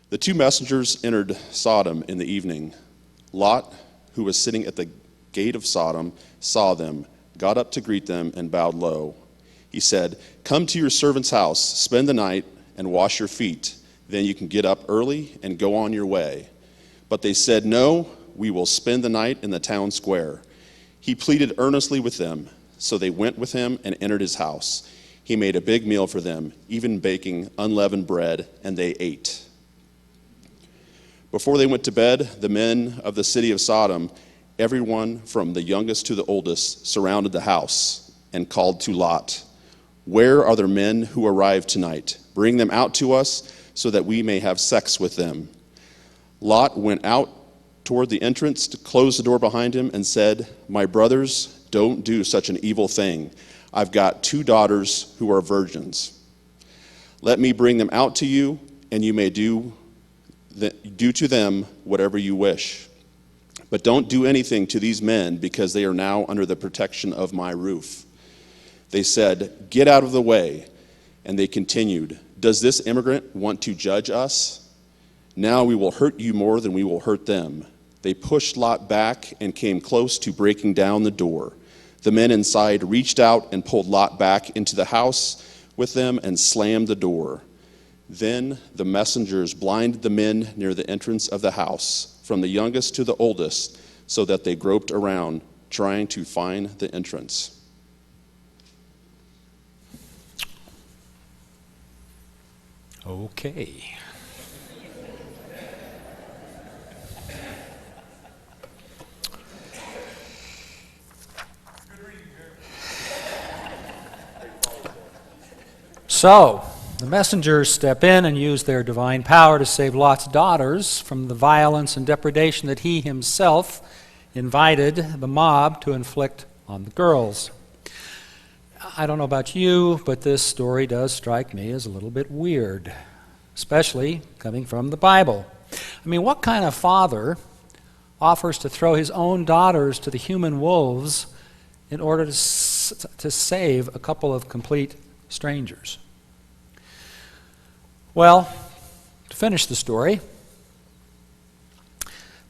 The two messengers entered Sodom in the evening. Lot, who was sitting at the gate of Sodom, saw them, got up to greet them, and bowed low. He said, "Come to your servant's house, spend the night, and wash your feet. Then you can get up early and go on your way." But they said, "No, we will spend the night in the town square." He pleaded earnestly with them, so they went with him and entered his house. He made a big meal for them, even baking unleavened bread, and they ate. Before they went to bed, the men of the city of Sodom, everyone from the youngest to the oldest, surrounded the house and called to Lot, "Where are the men who arrived tonight? Bring them out to us so that we may have sex with them." Lot went out toward the entrance to close the door behind him and said, "My brothers, don't do such an evil thing. I've got 2 daughters who are virgins. Let me bring them out to you, and you may do to them whatever you wish. But don't do anything to these men, because they are now under the protection of my roof." They said, "Get out of the way." And they continued, "Does this immigrant want to judge us? Now we will hurt you more than we will hurt them." They pushed Lot back and came close to breaking down the door. The men inside reached out and pulled Lot back into the house with them and slammed the door. Then the messengers blinded the men near the entrance of the house, from the youngest to the oldest, so that they groped around, trying to find the entrance. Okay. So, the messengers step in and use their divine power to save Lot's daughters from the violence and depredation that he himself invited the mob to inflict on the girls. I don't know about you, but this story does strike me as a little bit weird, especially coming from the Bible. I mean, what kind of father offers to throw his own daughters to the human wolves in order to save a couple of complete strangers? Well, to finish the story,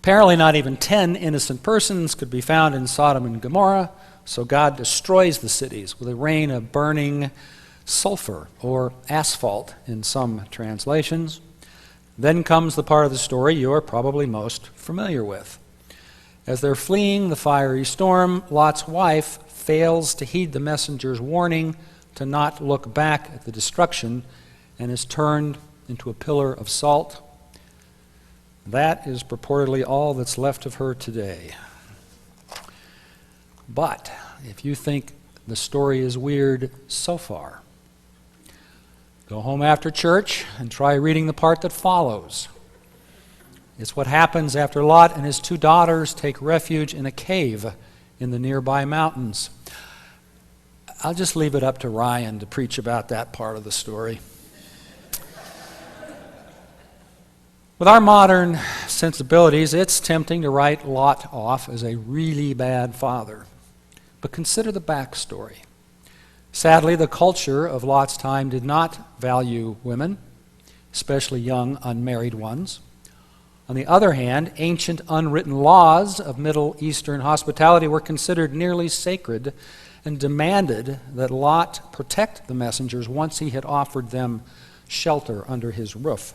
apparently not even 10 innocent persons could be found in Sodom and Gomorrah, so God destroys the cities with a rain of burning sulfur, or asphalt in some translations. Then comes the part of the story you're probably most familiar with. As they're fleeing the fiery storm, Lot's wife fails to heed the messenger's warning to not look back at the destruction and is turned into a pillar of salt. That is purportedly all that's left of her today. But if you think the story is weird so far, go home after church and try reading the part that follows. It's what happens after Lot and his 2 daughters take refuge in a cave in the nearby mountains. I'll just leave it up to Ryan to preach about that part of the story. With our modern sensibilities, it's tempting to write Lot off as a really bad father. But consider the backstory. Sadly, the culture of Lot's time did not value women, especially young unmarried ones. On the other hand, ancient unwritten laws of Middle Eastern hospitality were considered nearly sacred and demanded that Lot protect the messengers once he had offered them shelter under his roof.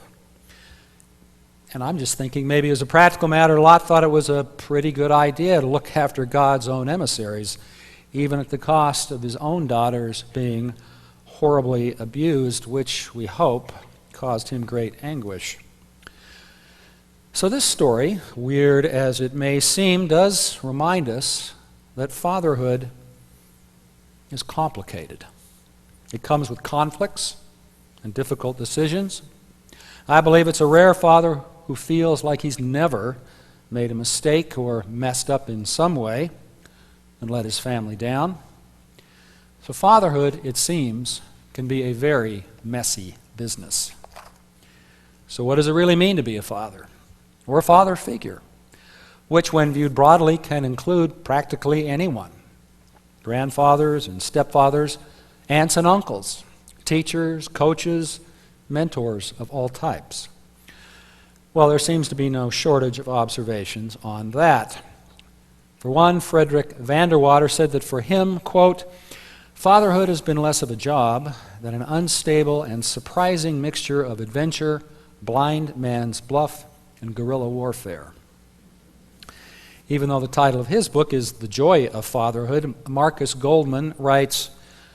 And I'm just thinking maybe as a practical matter, Lot thought it was a pretty good idea to look after God's own emissaries, even at the cost of his own daughters being horribly abused, which we hope caused him great anguish. So this story, weird as it may seem, does remind us that fatherhood is complicated. It comes with conflicts and difficult decisions. I believe it's a rare father who feels like he's never made a mistake or messed up in some way and let his family down. So fatherhood, it seems, can be a very messy business. So what does it really mean to be a father or a father figure, which when viewed broadly can include practically anyone? Grandfathers and stepfathers, aunts and uncles, teachers, coaches, mentors of all types. Well, there seems to be no shortage of observations on that. For one, Frederick Vanderwater said that for him, quote, "Fatherhood has been less of a job than an unstable and surprising mixture of adventure, blind man's bluff, and guerrilla warfare." Even though the title of his book is The Joy of Fatherhood, Marcus Goldman writes,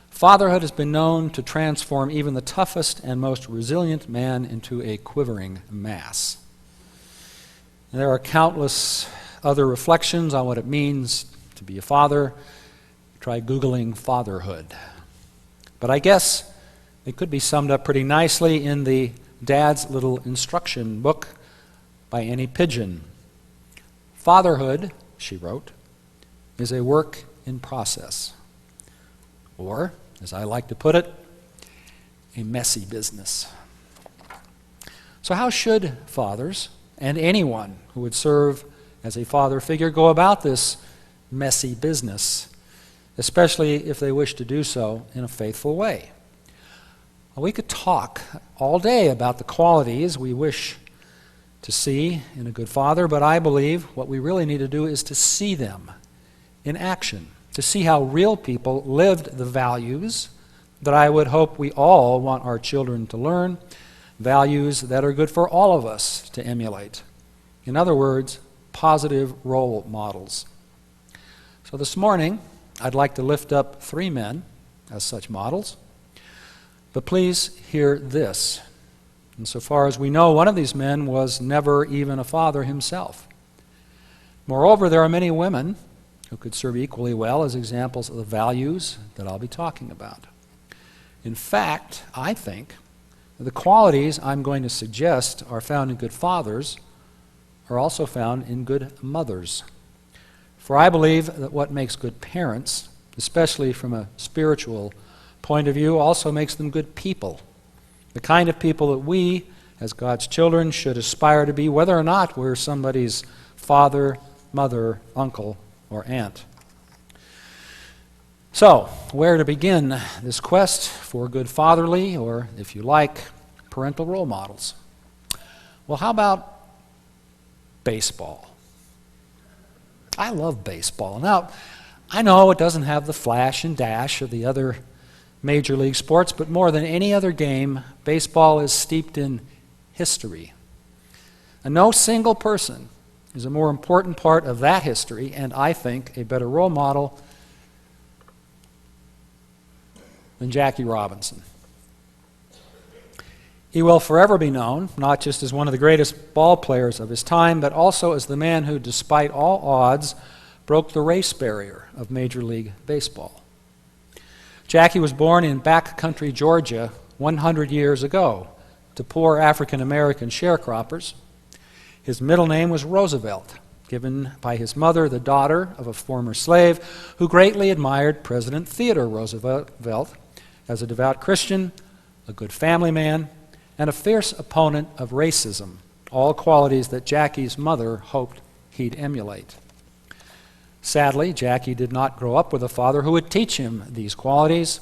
"Fatherhood has been known to transform even the toughest and most resilient man into a quivering mass." And there are countless other reflections on what it means to be a father. Try Googling fatherhood. But I guess it could be summed up pretty nicely in the Dad's Little Instruction book by Annie Pigeon. "Fatherhood," she wrote, "is a work in process." Or, as I like to put it, a messy business. So how should fathers and anyone who would serve as a father figure go about this messy business, especially if they wish to do so in a faithful way? Well, we could talk all day about the qualities we wish to see in a good father, but I believe what we really need to do is to see them in action, to see how real people lived the values that I would hope we all want our children to learn, values that are good for all of us to emulate. In other words, positive role models. So this morning, I'd like to lift up 3 men as such models, but please hear this. Insofar as we know, one of these men was never even a father himself. Moreover, there are many women who could serve equally well as examples of the values that I'll be talking about. In fact, I think the qualities I'm going to suggest are found in good fathers are also found in good mothers. For I believe that what makes good parents, especially from a spiritual point of view, also makes them good people. The kind of people that we, as God's children, should aspire to be, whether or not we're somebody's father, mother, uncle, or aunt. So, where to begin this quest for good fatherly, or, if you like, parental role models? Well, how about baseball? I love baseball. Now, I know it doesn't have the flash and dash of the other major league sports, but more than any other game, baseball is steeped in history. And no single person is a more important part of that history, and I think a better role model than Jackie Robinson. He will forever be known, not just as one of the greatest ball players of his time, but also as the man who, despite all odds, broke the race barrier of Major League Baseball. Jackie was born in backcountry Georgia 100 years ago to poor African-American sharecroppers. His middle name was Roosevelt, given by his mother, the daughter of a former slave, who greatly admired President Theodore Roosevelt as a devout Christian, a good family man, and a fierce opponent of racism, all qualities that Jackie's mother hoped he'd emulate. Sadly, Jackie did not grow up with a father who would teach him these qualities.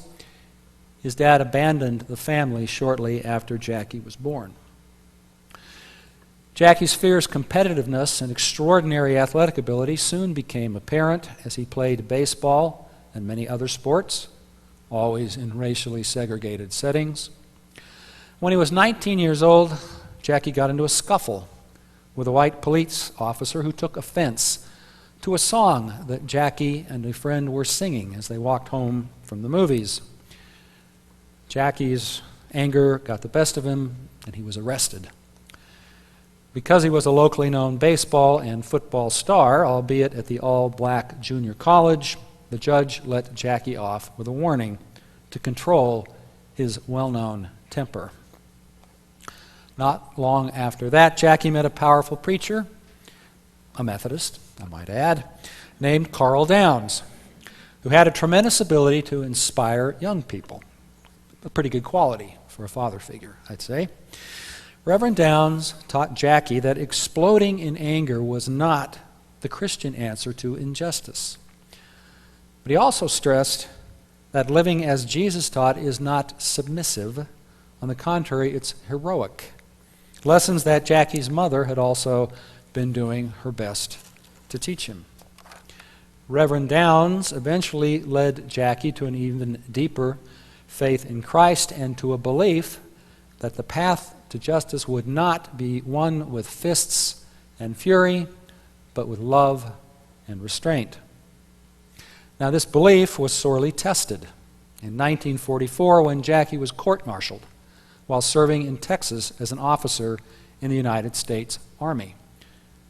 His dad abandoned the family shortly after Jackie was born. Jackie's fierce competitiveness and extraordinary athletic ability soon became apparent as he played baseball and many other sports, always in racially segregated settings. When he was 19 years old, Jackie got into a scuffle with a white police officer who took offense to a song that Jackie and a friend were singing as they walked home from the movies. Jackie's anger got the best of him, and he was arrested. Because he was a locally known baseball and football star, albeit at the all-black junior college, the judge let Jackie off with a warning to control his well-known temper. Not long after that, Jackie met a powerful preacher, a Methodist, I might add, named Carl Downs, who had a tremendous ability to inspire young people. A pretty good quality for a father figure, I'd say. Reverend Downs taught Jackie that exploding in anger was not the Christian answer to injustice. But he also stressed that living as Jesus taught is not submissive. On the contrary, it's heroic. lessons that Jackie's mother had also been doing her best to teach him. Reverend Downs eventually led Jackie to an even deeper faith in Christ and to a belief that the path to justice would not be won with fists and fury, but with love and restraint. Now, this belief was sorely tested in 1944 when Jackie was court-martialed while serving in Texas as an officer in the United States Army,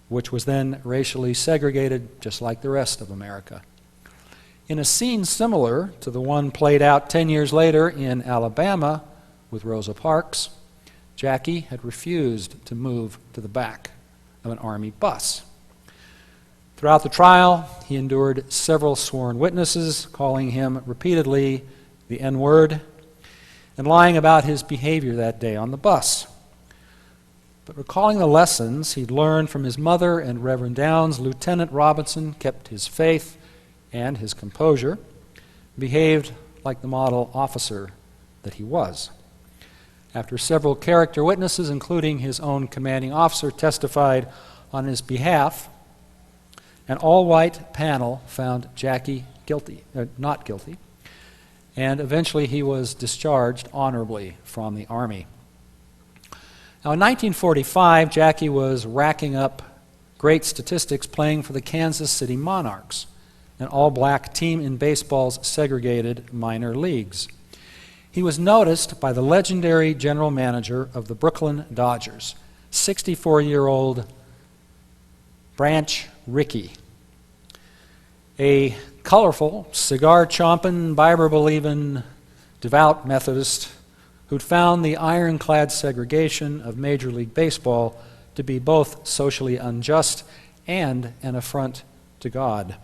which was then racially segregated just like the rest of America. In a scene similar to the one played out 10 years later in Alabama with Rosa Parks, Jackie had refused to move to the back of an Army bus. Throughout the trial, he endured several sworn witnesses calling him repeatedly the N-word and lying about his behavior that day on the bus. But recalling the lessons he'd learned from his mother and Reverend Downs, Lieutenant Robinson kept his faith and his composure, behaved like the model officer that he was. After several character witnesses, including his own commanding officer, testified on his behalf, an all-white panel found Jackie not guilty, and eventually he was discharged honorably from the Army. Now, in 1945, Jackie was racking up great statistics playing for the Kansas City Monarchs, an all-black team in baseball's segregated minor leagues. He was noticed by the legendary general manager of the Brooklyn Dodgers, 64-year-old Branch Rickey, a colorful, cigar-chomping, Bible-believing, devout Methodist who'd found the ironclad segregation of Major League Baseball to be both socially unjust and an affront to God.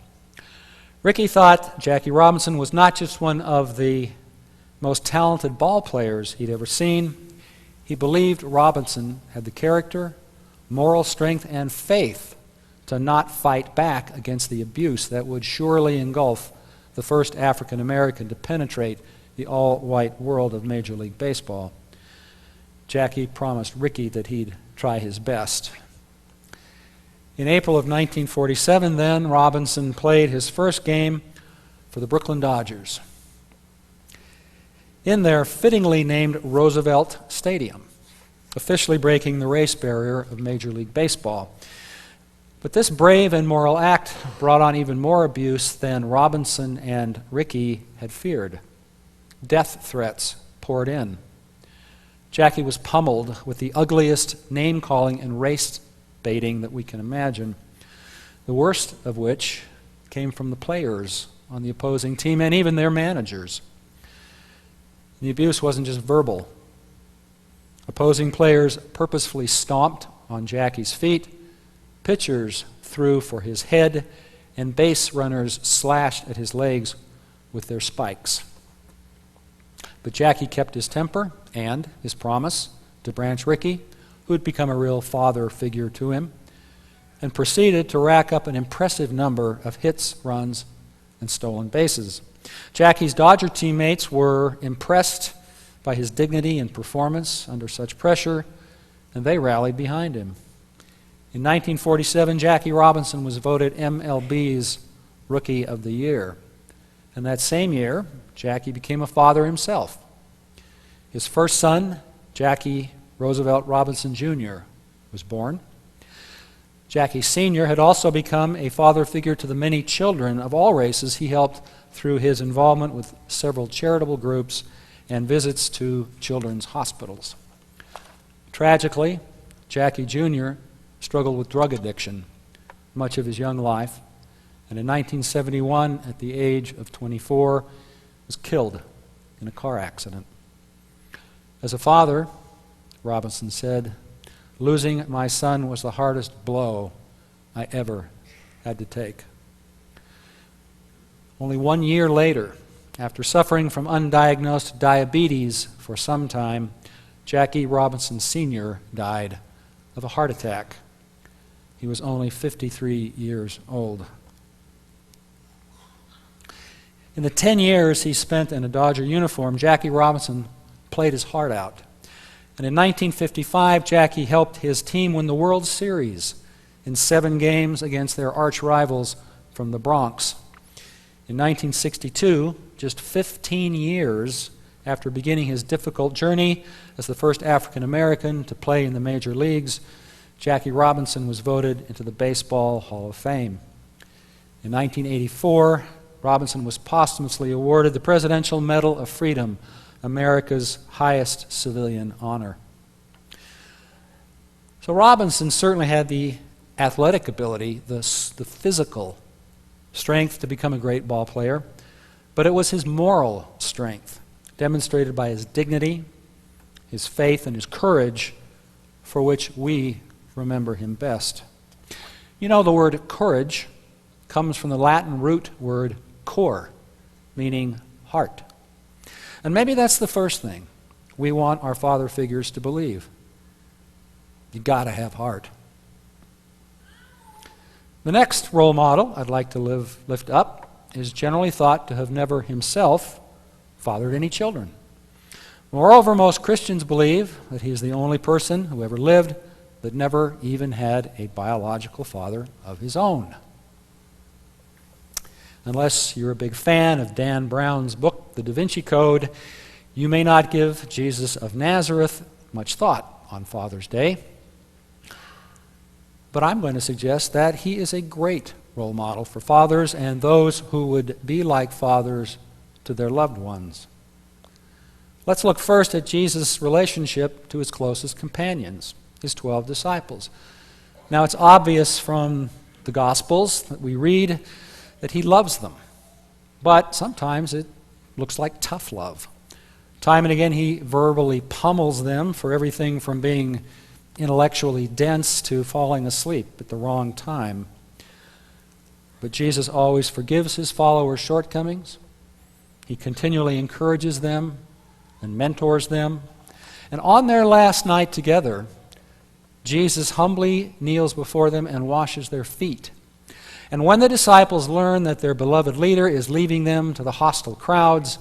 Rickey thought Jackie Robinson was not just one of the most talented ball players he'd ever seen. He believed Robinson had the character, moral strength, and faith to not fight back against the abuse that would surely engulf the first African American to penetrate the all-white world of Major League Baseball. Jackie promised Rickey that he'd try his best. In April of 1947, then, Robinson played his first game for the Brooklyn Dodgers in their fittingly named Roosevelt Stadium, officially breaking the race barrier of Major League Baseball. But this brave and moral act brought on even more abuse than Robinson and Rickey had feared. Death threats poured in. Jackie was pummeled with the ugliest name-calling and race-baiting that we can imagine, the worst of which came from the players on the opposing team and even their managers. The abuse wasn't just verbal. Opposing players purposefully stomped on Jackie's feet, pitchers threw for his head, and base runners slashed at his legs with their spikes. But Jackie kept his temper and his promise to Branch Rickey, who had become a real father figure to him, and proceeded to rack up an impressive number of hits, runs, and stolen bases. Jackie's Dodger teammates were impressed by his dignity and performance under such pressure, and they rallied behind him. In 1947, Jackie Robinson was voted MLB's Rookie of the Year. And that same year, Jackie became a father himself. His first son, Jackie Roosevelt Robinson Jr., was born. Jackie Sr. had also become a father figure to the many children of all races he helped through his involvement with several charitable groups and visits to children's hospitals. Tragically, Jackie Jr. struggled with drug addiction much of his young life, and in 1971, at the age of 24, was killed in a car accident. As a father, Robinson said, "Losing my son was the hardest blow I ever had to take." Only 1 year later, after suffering from undiagnosed diabetes for some time, Jackie Robinson Sr. died of a heart attack. He was only 53 years old. In the 10 years he spent in a Dodger uniform, Jackie Robinson played his heart out. And in 1955, Jackie helped his team win the World Series in 7 games against their arch rivals from the Bronx. In 1962, just 15 years after beginning his difficult journey as the first African American to play in the major leagues, Jackie Robinson was voted into the Baseball Hall of Fame. In 1984, Robinson was posthumously awarded the Presidential Medal of Freedom, America's highest civilian honor. So Robinson certainly had the athletic ability, the physical strength to become a great ball player, but it was his moral strength, demonstrated by his dignity, his faith, and his courage, for which we remember him best. You know, the word courage comes from the Latin root word cor, meaning heart. And maybe that's the first thing we want our father figures to believe. You got to have heart. The next role model I'd like to lift up is generally thought to have never himself fathered any children. Moreover, most Christians believe that he is the only person who ever lived that never even had a biological father of his own. Unless you're a big fan of Dan Brown's book, The Da Vinci Code, you may not give Jesus of Nazareth much thought on Father's Day. But I'm going to suggest that he is a great role model for fathers and those who would be like fathers to their loved ones. Let's look first at Jesus' relationship to his closest companions, his 12 disciples. Now, it's obvious from the Gospels that we read that he loves them, but sometimes it looks like tough love. Time and again, he verbally pummels them for everything from being intellectually dense to falling asleep at the wrong time. But Jesus always forgives his followers' shortcomings. He continually encourages them and mentors them. And on their last night together, Jesus humbly kneels before them and washes their feet. And when the disciples learn that their beloved leader is leaving them to the hostile crowds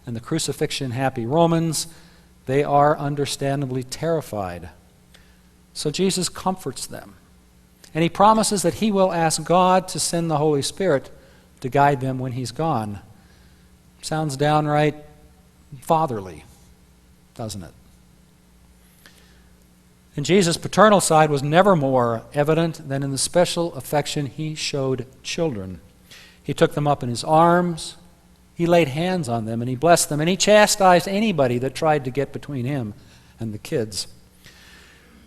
and the crucifixion-happy Romans, they are understandably terrified. So Jesus comforts them. And he promises that he will ask God to send the Holy Spirit to guide them when he's gone. Sounds downright fatherly, doesn't it? And Jesus' paternal side was never more evident than in the special affection he showed children. He took them up in his arms, he laid hands on them, and he blessed them, and he chastised anybody that tried to get between him and the kids.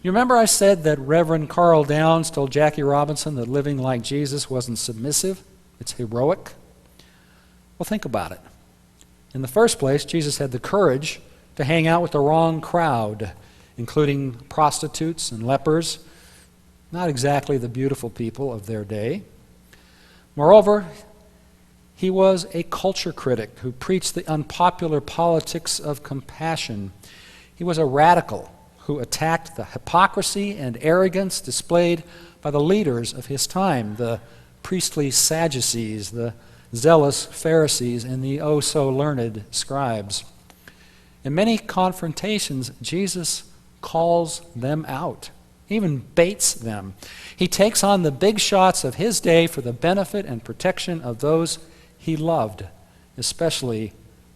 You remember I said that Reverend Carl Downs told Jackie Robinson that living like Jesus wasn't submissive, it's heroic? Well, think about it. In the first place, Jesus had the courage to hang out with the wrong crowd, including prostitutes and lepers, not exactly the beautiful people of their day. Moreover, he was a culture critic who preached the unpopular politics of compassion. He was a radical who attacked the hypocrisy and arrogance displayed by the leaders of his time, the priestly Sadducees, the zealous Pharisees, and the oh-so-learned scribes. In many confrontations, Jesus calls them out, even baits them. He takes on the big shots of his day for the benefit and protection of those he loved, especially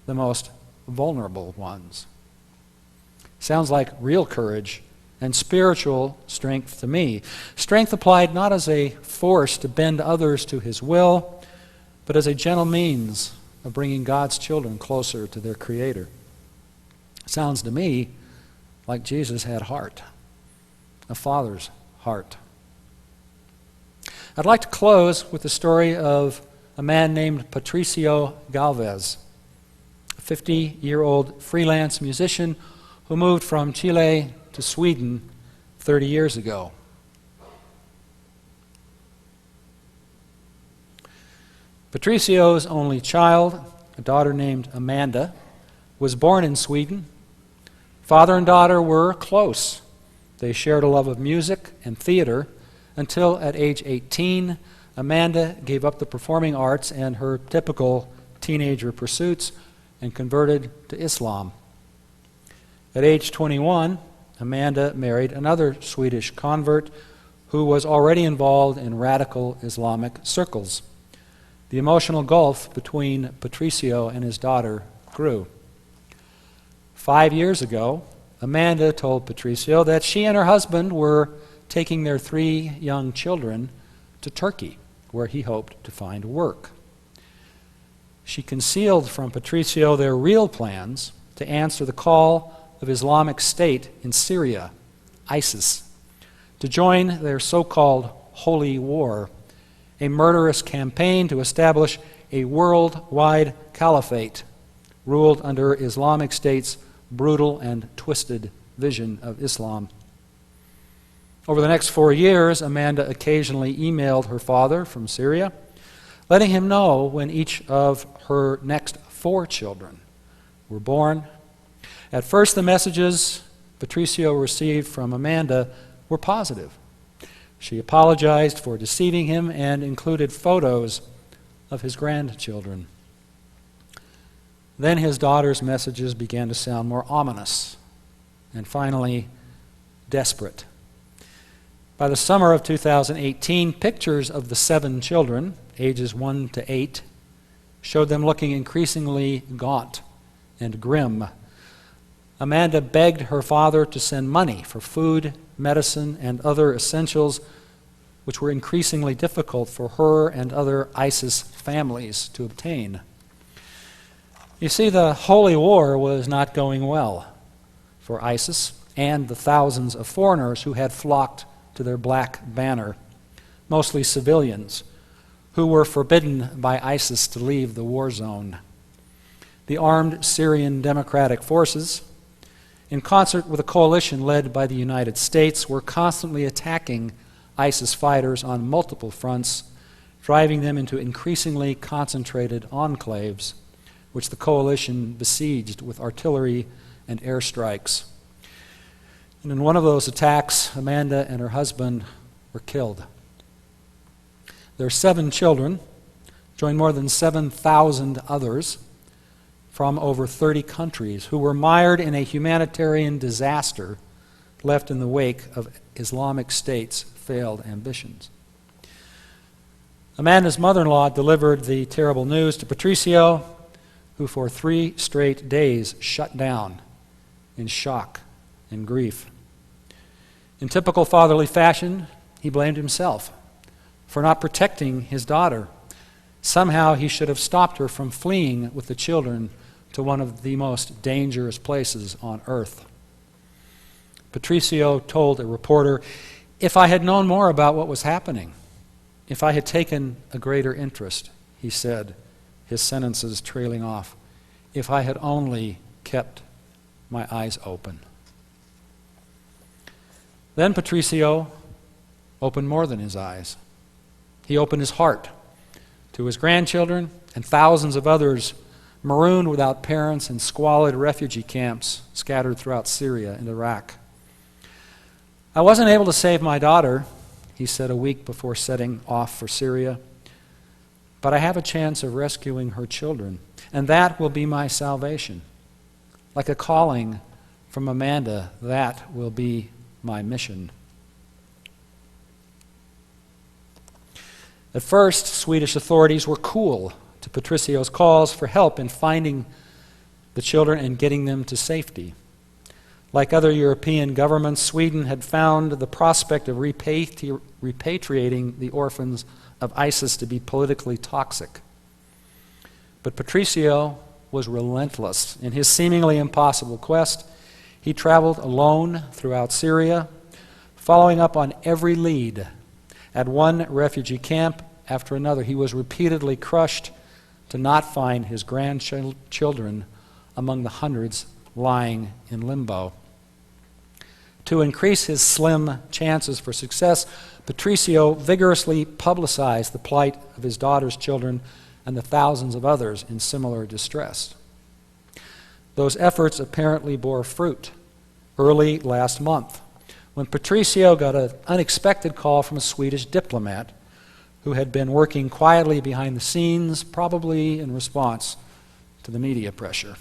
the most vulnerable ones. Sounds like real courage and spiritual strength to me. Strength applied not as a force to bend others to his will, but as a gentle means of bringing God's children closer to their Creator. Sounds to me like Jesus had heart, a father's heart. I'd like to close with the story of a man named Patricio Galvez, a 50-year-old freelance musician who moved from Chile to Sweden 30 years ago. Patricio's only child, a daughter named Amanda, was born in Sweden. Father and daughter were close. They shared a love of music and theater until at age 18, Amanda gave up the performing arts and her typical teenager pursuits and converted to Islam. At age 21, Amanda married another Swedish convert who was already involved in radical Islamic circles. The emotional gulf between Patricio and his daughter grew. 5 years ago, Amanda told Patricio that she and her husband were taking their 3 young children to Turkey, where he hoped to find work. She concealed from Patricio their real plans to answer the call of Islamic State in Syria, ISIS, to join their so-called holy war, a murderous campaign to establish a worldwide caliphate ruled under Islamic State's brutal and twisted vision of Islam. Over the next 4 years, Amanda occasionally emailed her father from Syria, letting him know when each of her next 4 children were born. At first, the messages Patricio received from Amanda were positive. She apologized for deceiving him and included photos of his grandchildren. Then his daughter's messages began to sound more ominous and finally desperate. By the summer of 2018, pictures of the 7 children, ages 1 to 8, showed them looking increasingly gaunt and grim. Amanda begged her father to send money for food, medicine, and other essentials, which were increasingly difficult for her and other ISIS families to obtain. You see, the holy war was not going well for ISIS and the thousands of foreigners who had flocked to their black banner, mostly civilians, who were forbidden by ISIS to leave the war zone. The armed Syrian Democratic Forces, in concert with a coalition led by the United States, were constantly attacking ISIS fighters on multiple fronts, driving them into increasingly concentrated enclaves, which the coalition besieged with artillery and airstrikes. And in one of those attacks, Amanda and her husband were killed. Their 7 children joined more than 7,000 others from over 30 countries who were mired in a humanitarian disaster left in the wake of Islamic State's failed ambitions. Amanda's mother-in-law delivered the terrible news to Patricio, who for 3 straight days shut down in shock and grief. In typical fatherly fashion, he blamed himself for not protecting his daughter. Somehow he should have stopped her from fleeing with the children to one of the most dangerous places on earth. Patricio told a reporter, "If I had known more about what was happening, if I had taken a greater interest," he said, his sentences trailing off, "if I had only kept my eyes open." Then Patricio opened more than his eyes. He opened his heart to his grandchildren and thousands of others marooned without parents in squalid refugee camps scattered throughout Syria and Iraq. "I wasn't able to save my daughter," he said a week before setting off for Syria, "but I have a chance of rescuing her children, and that will be my salvation. Like a calling from Amanda, that will be my mission." At first, Swedish authorities were cool to Patricio's calls for help in finding the children and getting them to safety. Like other European governments, Sweden had found the prospect of repatriating the orphans of ISIS to be politically toxic. But Patricio was relentless in his seemingly impossible quest. He traveled alone throughout Syria, following up on every lead. At one refugee camp after another, he was repeatedly crushed to not find his grandchildren among the hundreds lying in limbo. To increase his slim chances for success, Patricio vigorously publicized the plight of his daughter's children and the thousands of others in similar distress. Those efforts apparently bore fruit early last month, when Patricio got an unexpected call from a Swedish diplomat who had been working quietly behind the scenes, probably in response to the media pressure.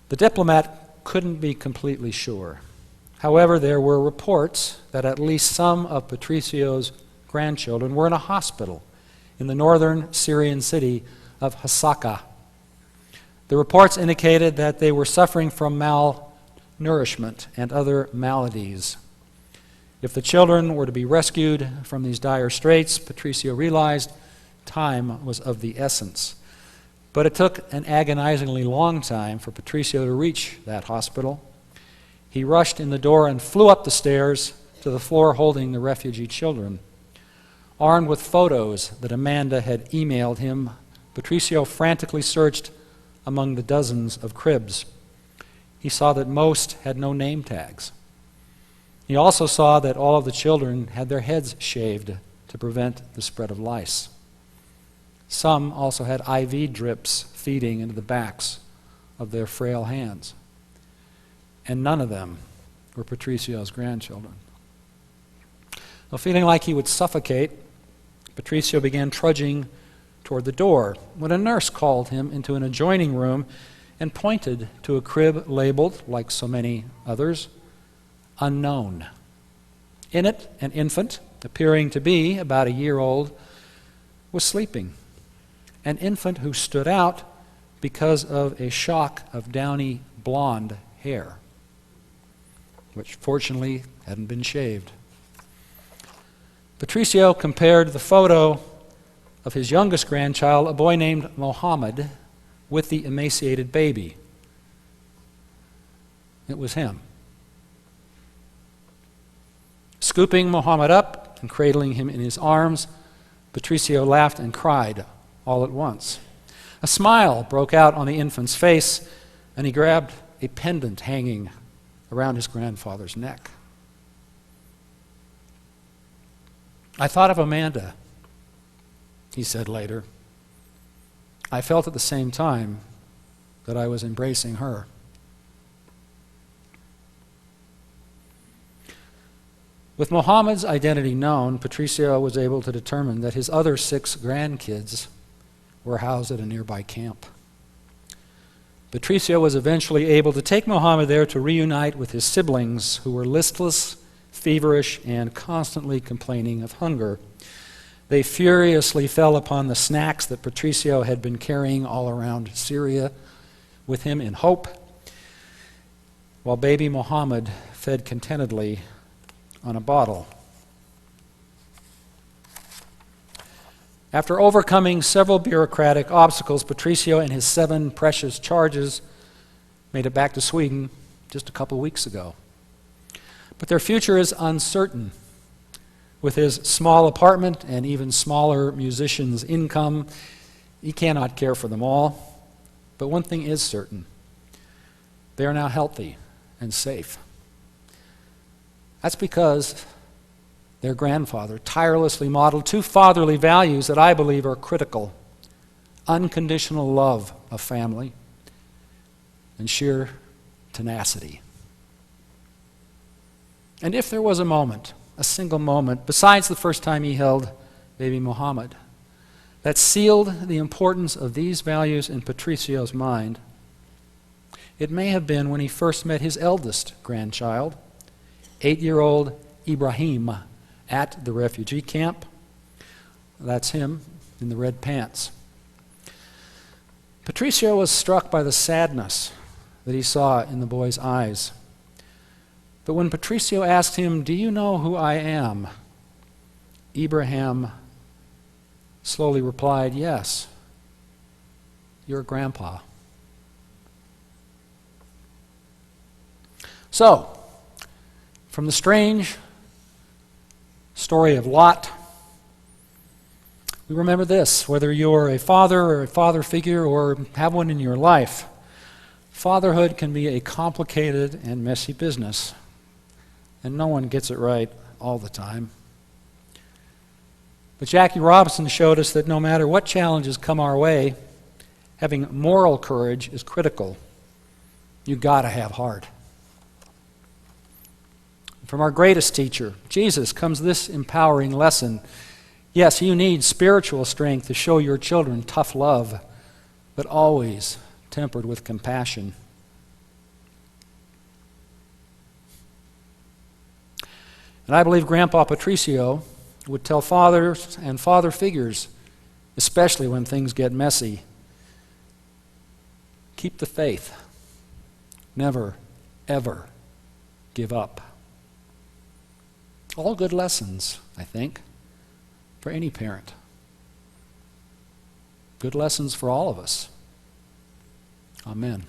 The diplomat couldn't be completely sure. However, there were reports that at least some of Patricio's grandchildren were in a hospital in the northern Syrian city of Hasaka. The reports indicated that they were suffering from malnourishment and other maladies. If the children were to be rescued from these dire straits, Patricio realized time was of the essence. But it took an agonizingly long time for Patricio to reach that hospital. He rushed in the door and flew up the stairs to the floor holding the refugee children. Armed with photos that Amanda had emailed him, Patricio frantically searched among the dozens of cribs. He saw that most had no name tags. He also saw that all of the children had their heads shaved to prevent the spread of lice. Some also had IV drips feeding into the backs of their frail hands. And none of them were Patricio's grandchildren. Well, feeling like he would suffocate, Patricio began trudging toward the door when a nurse called him into an adjoining room and pointed to a crib labeled, like so many others, unknown. In it, an infant, appearing to be about a year old, was sleeping. An infant who stood out because of a shock of downy blonde hair, which fortunately hadn't been shaved. Patricio compared the photo of his youngest grandchild, a boy named Mohammed, with the emaciated baby. It was him. Scooping Mohammed up and cradling him in his arms, Patricio laughed and cried all at once. A smile broke out on the infant's face, and he grabbed a pendant hanging around his grandfather's neck. "I thought of Amanda," he said later. "I felt at the same time that I was embracing her." With Mohammed's identity known, Patricio was able to determine that his other 6 grandkids were housed at a nearby camp. Patricio was eventually able to take Mohammed there to reunite with his siblings, who were listless, feverish, and constantly complaining of hunger. They furiously fell upon the snacks that Patricio had been carrying all around Syria with him in hope, while baby Mohammed fed contentedly on a bottle. After overcoming several bureaucratic obstacles, Patricio and his 7 precious charges made it back to Sweden just a couple weeks ago. But their future is uncertain. With his small apartment and even smaller musician's income, he cannot care for them all. But one thing is certain: they are now healthy and safe. That's because their grandfather tirelessly modeled 2 fatherly values that I believe are critical: unconditional love of family and sheer tenacity. And if there was a moment, a single moment, besides the first time he held baby Mohammed, that sealed the importance of these values in Patricio's mind, it may have been when he first met his eldest grandchild, 8-year-old Ibrahim, at the refugee camp. That's him in the red pants. Patricio was struck by the sadness that he saw in the boy's eyes. But when Patricio asked him, "Do you know who I am?" Ibrahim slowly replied, "Yes, your grandpa." So, from the strange story of Lot, we remember this: whether you're a father or a father figure or have one in your life, fatherhood can be a complicated and messy business, and no one gets it right all the time. But Jackie Robinson showed us that no matter what challenges come our way, having moral courage is critical. You've got to have heart. From our greatest teacher, Jesus, comes this empowering lesson. Yes, you need spiritual strength to show your children tough love, but always tempered with compassion. And I believe Grandpa Patricio would tell fathers and father figures, especially when things get messy, keep the faith. Never, ever give up. All good lessons, I think, for any parent. Good lessons for all of us. Amen.